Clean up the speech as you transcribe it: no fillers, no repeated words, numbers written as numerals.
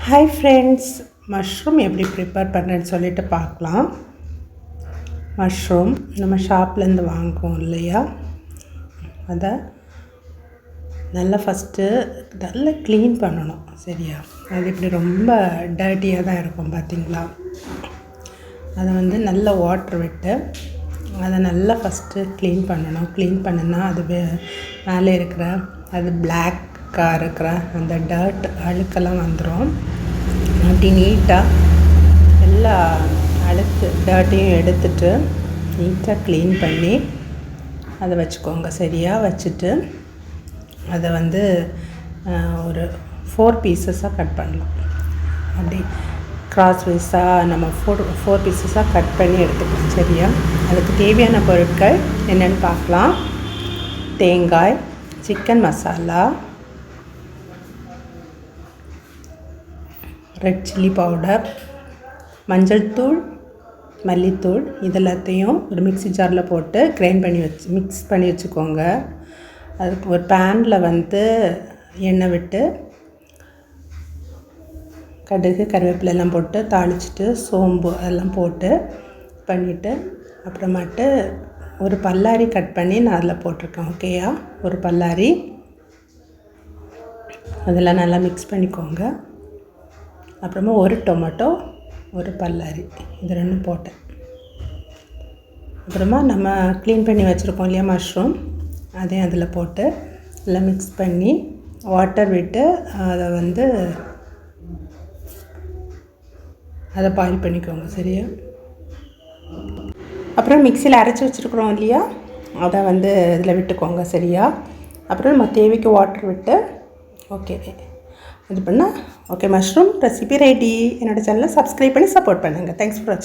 Hi friends, mushroom எப்படி prepare பண்ணுறேன்னு சொல்லிட்டு பார்க்கலாம். மஷ்ரூம் நம்ம ஷாப்லேருந்து வாங்குவோம் இல்லையா, அதை நல்லா ஃபஸ்ட்டு நல்லா க்ளீன் பண்ணணும். சரியா, அது இப்படி ரொம்ப டர்ட்டியாக தான் இருக்கும் பார்த்தீங்களா. அதை வந்து நல்லா வாட்டர் விட்டு அதை நல்லா ஃபஸ்ட்டு க்ளீன் பண்ணணும். க்ளீன் பண்ணுனா அது மேலே இருக்கிற அது பிளாக்காக இருக்கிற அந்த டர்ட் அழுக்கெல்லாம் வந்துடும். அப்படி நீட்டாக எல்லா அழுக்கு டர்ட்டையும் எடுத்துட்டு நீட்டாக க்ளீன் பண்ணி அதை வச்சுக்கோங்க. சரியாக வச்சுட்டு அதை வந்து ஒரு 4 பீசஸாக கட் பண்ணலாம். அப்படி கிராஸ் வைஸாக நம்ம 4 பீசஸாக கட் பண்ணி எடுத்துக்கலாம். சரியா, அதுக்கு தேவையான பொருட்கள் என்னென்னு பார்க்கலாம். தேங்காய், chicken masala, red chilli powder, மஞ்சள் தூள், மல்லித்தூள், இதெல்லாத்தையும் ஒரு மிக்ஸி ஜாரில் போட்டு கிரைண்ட் பண்ணி மிக்ஸ் பண்ணி வச்சுக்கோங்க. அதுக்கு ஒரு பேனில் வந்து எண்ணெய் விட்டு கடுகு கருவேப்பிலை எல்லாம் போட்டு தாளிச்சிட்டு சோம்பு அதெல்லாம் போட்டு பண்ணிவிட்டு அப்புறமாட்டு ஒரு பல்லாரி கட் பண்ணி நான் அதில் போட்டிருக்கேன். ஓகேயா, ஒரு பல்லாரி அதெல்லாம் நல்லா மிக்ஸ் பண்ணிக்கோங்க. அப்புறமா ஒரு டொமேட்டோ, ஒரு பல்லாரி, இது ரெண்டும் போட்டேன். அப்புறமா நம்ம க்ளீன் பண்ணி வச்சுருக்கோம் இல்லையா மஷ்ரூம், அதையும் அதில் போட்டு எல்லாம் மிக்ஸ் பண்ணி வாட்டர் விட்டு அதை பாயில் பண்ணிக்கோங்க. சரியா, அப்புறம் மிக்சியில் அரைச்சி வச்சுருக்குறோம் இல்லையா, அதை வந்து இதில் விட்டுக்கோங்க. சரியா, அப்புறம் நம்ம தேவைக்கு வாட்டர் விட்டு ஓகே இது பண்ணால் ஓகே, மஷ்ரூம் ரெசிபி ரெடி. என்னோடய சேனலை சப்ஸ்கிரைப் பண்ணி சப்போர்ட் பண்ணுங்கள். தேங்க்ஸ் ஃபார் வாட்சிங்.